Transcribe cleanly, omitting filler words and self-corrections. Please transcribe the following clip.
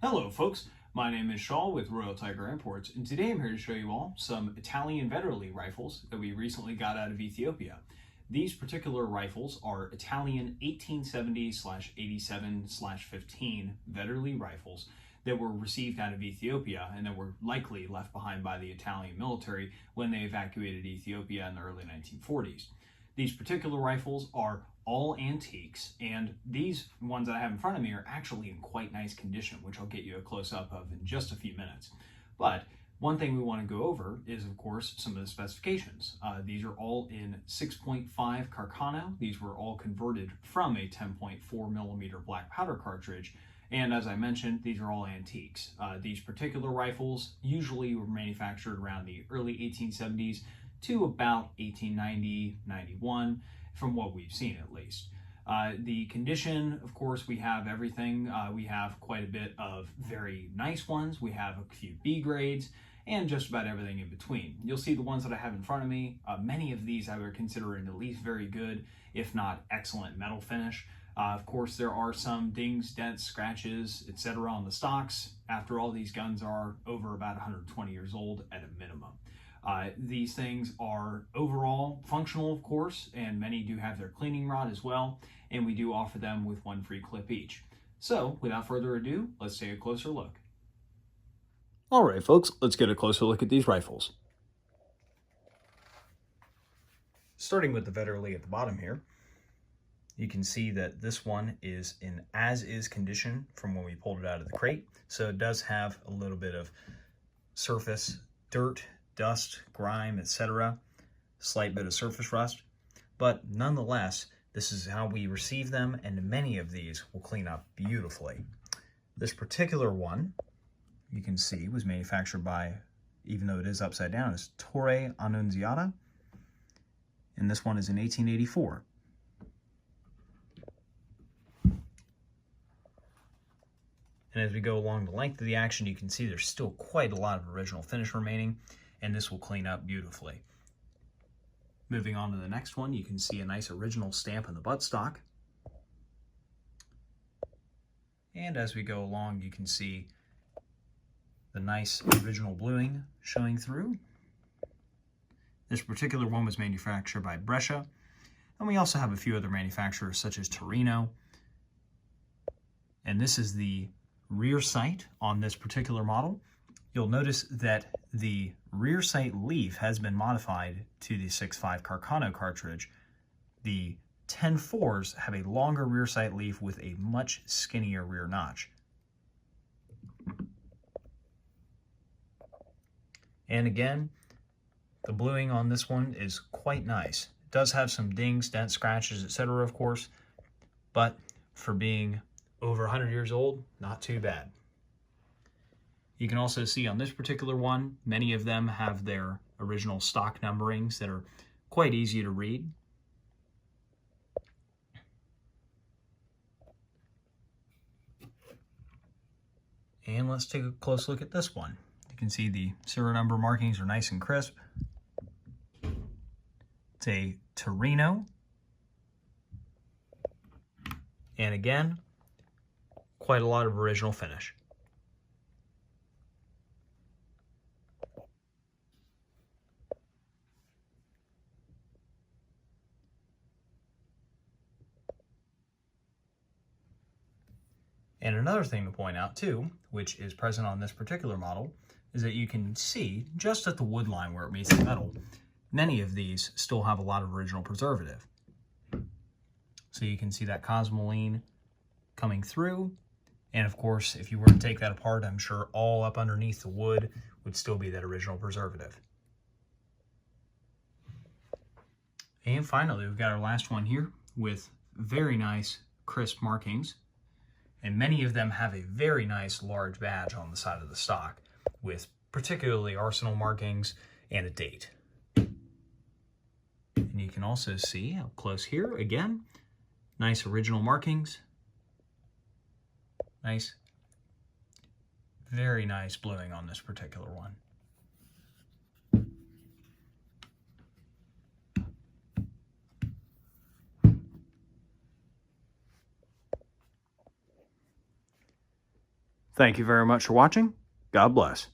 Hello folks, my name is Shaw with Royal Tiger Imports, and today I'm here to show you all some Italian Vetterli rifles that we recently got out of Ethiopia. These particular rifles are Italian 1870/87/15 Vetterli rifles that were received out of Ethiopia and that were likely left behind by the Italian military when they evacuated Ethiopia in the early 1940s. These particular rifles are all antiques, and these ones that I have in front of me are actually in quite nice condition, which I'll get you a close-up of in just a few minutes. But one thing we want to go over is, of course, some of the specifications. These are all in 6.5 Carcano. These were all converted from a 10.4 millimeter black powder cartridge. And as I mentioned, these are all antiques. These particular rifles usually were manufactured around the early 1870s to about 1890, 91, from what we've seen at least. The condition, of course, we have everything. We have quite a bit of very nice ones. We have a few B grades and just about everything in between. You'll see the ones that I have in front of me. Many of these I would consider at least very good, if not excellent metal finish. Of course, there are some dings, dents, scratches, etc. on the stocks. After all, these guns are over about 120 years old at a minimum. These things are overall functional, of course, and many do have their cleaning rod as well, and we do offer them with one free clip each. So, without further ado, let's take a closer look. All right, folks, let's get a closer look at these rifles. Starting with the Vetterli at the bottom here, you can see that this one is in as-is condition from when we pulled it out of the crate. So it does have a little bit of surface dirt, dust, grime, etc. Slight bit of surface rust. But nonetheless, this is how we receive them, and many of these will clean up beautifully. This particular one, you can see, was manufactured by, even though it is upside down, is Torre Annunziata. And this one is in 1884. And as we go along the length of the action, you can see there's still quite a lot of original finish remaining, and this will clean up beautifully. Moving on to the next one, you can see a nice original stamp in the buttstock. And as we go along, you can see the nice original bluing showing through. This particular one was manufactured by Brescia, and we also have a few other manufacturers such as Torino. And this is the rear sight on this particular model. You'll notice that the rear sight leaf has been modified to the 6.5 Carcano cartridge. The 10.4s have a longer rear sight leaf with a much skinnier rear notch. And again, the bluing on this one is quite nice. It does have some dings, dents, scratches, etc. of course, but for being over 100 years old, not too bad. You can also see on this particular one, many of them have their original stock numberings that are quite easy to read. And let's take a close look at this one. You can see the serial number markings are nice and crisp. It's a Torino. And again, quite a lot of original finish. And another thing to point out too, which is present on this particular model, is that you can see just at the wood line where it meets the metal, many of these still have a lot of original preservative. So you can see that cosmoline coming through. And of course, if you were to take that apart, I'm sure all up underneath the wood would still be that original preservative. And finally, we've got our last one here with very nice crisp markings. And many of them have a very nice large badge on the side of the stock with particularly arsenal markings and a date. And you can also see up close here, again, nice original markings. Nice, very nice bluing on this particular one. Thank you very much for watching. God bless.